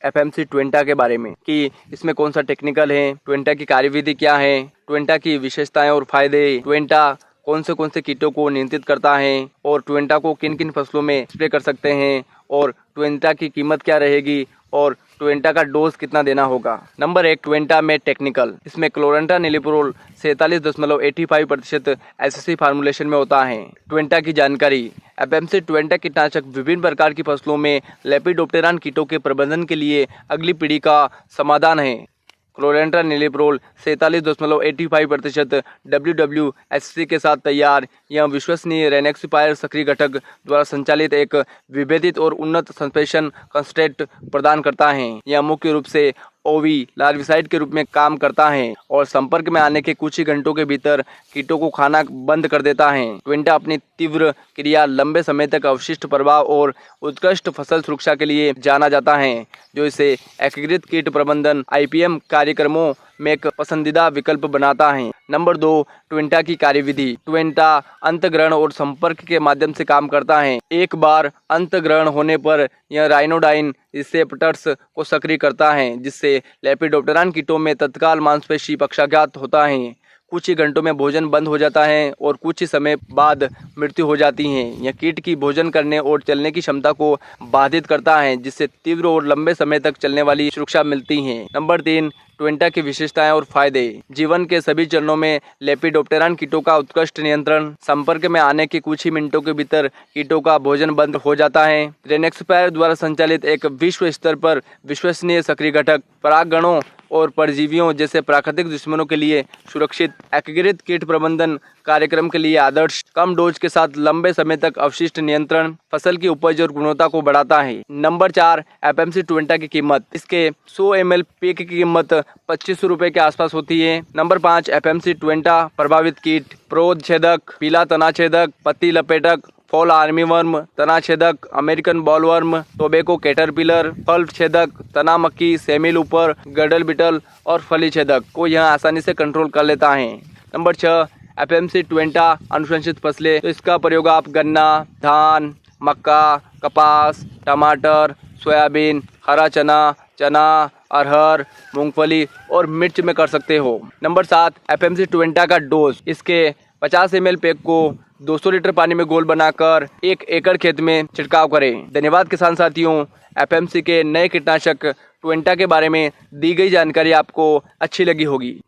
FMC ट्वेंटा के बारे में कि इसमें कौन सा टेक्निकल है, ट्वेंटा की कार्यविधि क्या है, ट्वेंटा की विशेषताएं और फायदे, ट्वेंटा कौन से कीटों को नियंत्रित करता है और ट्वेंटा को किन किन फसलों में स्प्रे कर सकते हैं और ट्वेंटा की कीमत क्या रहेगी और ट्वेंटा का डोज कितना देना होगा। नंबर 1, ट्वेंटा में टेक्निकल। इसमें क्लोरेंट्रा निलिप्रोल 47.85% एसएससी फार्मूलेशन में होता है। ट्वेंटा की जानकारी। एफएमसी ट्वेंटा कीटनाशक विभिन्न प्रकार की फसलों में लेपिडोप्टेरान कीटों के प्रबंधन के लिए अगली पीढ़ी का समाधान है। क्लोरेंट्रा निलिप्रोल 47.85% WWSC के साथ तैयार। यह विश्वसनीय रेनेक्सिपायर सक्रिय घटक द्वारा संचालित एक विभेदित और उन्नत सस्पेंशन कंसंट्रेट प्रदान करता है। यह मुख्य रूप से ओवी लार्विसाइड के रूप में काम करता है और संपर्क में आने के कुछ ही घंटों के भीतर कीटों को खाना बंद कर देता है। ट्वेंटा अपनी तीव्र क्रिया, लंबे समय तक अवशिष्ट प्रभाव और उत्कृष्ट फसल सुरक्षा के लिए जाना जाता है, जो इसे एकीकृत कीट प्रबंधन IPM कार्यक्रमों में एक पसंदीदा विकल्प बनाता है। नंबर 2, ट्वेंटा की कार्यविधि। ट्वेंटा अंतःग्रहण और संपर्क के माध्यम से काम करता है। एक बार अंतःग्रहण होने पर यह राइनोडाइन रिसेप्टर्स को सक्रिय करता है, जिससे लेपिडोप्टेरान कीटों में तत्काल मांसपेशी पक्षाघात होता है। कुछ ही घंटों में भोजन बंद हो जाता है और कुछ ही समय बाद मृत्यु हो जाती है। यह कीट की भोजन करने और चलने की क्षमता को बाधित करता है, जिससे तीव्र और लंबे समय तक चलने वाली सुरक्षा मिलती है। नंबर 3, ट्वेंटा की विशेषताएं और फायदे। जीवन के सभी चरणों में लेपिडोप्टेरान कीटों का उत्कृष्ट नियंत्रण। संपर्क में आने के कुछ ही मिनटों के भीतर कीटों का भोजन बंद हो जाता है। रेनेक्सिपायर द्वारा संचालित एक विश्व स्तर पर विश्वसनीय सक्रिय घटक। परागणों और परजीवियों जैसे प्राकृतिक दुश्मनों के लिए सुरक्षित। एकीकृत कीट प्रबंधन कार्यक्रम के लिए आदर्श। कम डोज के साथ लंबे समय तक अवशिष्ट नियंत्रण फसल की उपज और गुणवत्ता को बढ़ाता है। नंबर 4, एफएमसी ट्वेंटा की कीमत। इसके 100 ml पैक की कीमत 2500 रुपए के आसपास होती है। नंबर 5, एफएमसी ट्वेंटा प्रभावित कीट। प्रोध छेदक, पीला तना छेदक, पत्ती लपेटक, फॉल आर्मीवर्म, तना छेदक, अमेरिकन बॉलवर्म, टोबैको कैटरपिलर, फल छेदक, तना मक्खी, सेमी लूपर, गडल बिटल और फली छेदक को यह आसानी से कंट्रोल कर लेता है। नंबर 6, एफएमसी ट्वेंटा अनुशंसित फसलें। तो इसका प्रयोग आप गन्ना, धान, मक्का, कपास, टमाटर, सोयाबीन, हरा चना, चना, अरहर, मूंगफली और मिर्च में कर सकते हो। नंबर 7, एफएमसी ट्वेंटा का डोज। इसके 50 ml पैक को 200 लीटर पानी में घोल बनाकर 1 एकड़ खेत में छिड़काव करें। धन्यवाद किसान साथियों। एफएमसी के नए कीटनाशक ट्वेंटा के बारे में दी गई जानकारी आपको अच्छी लगी होगी।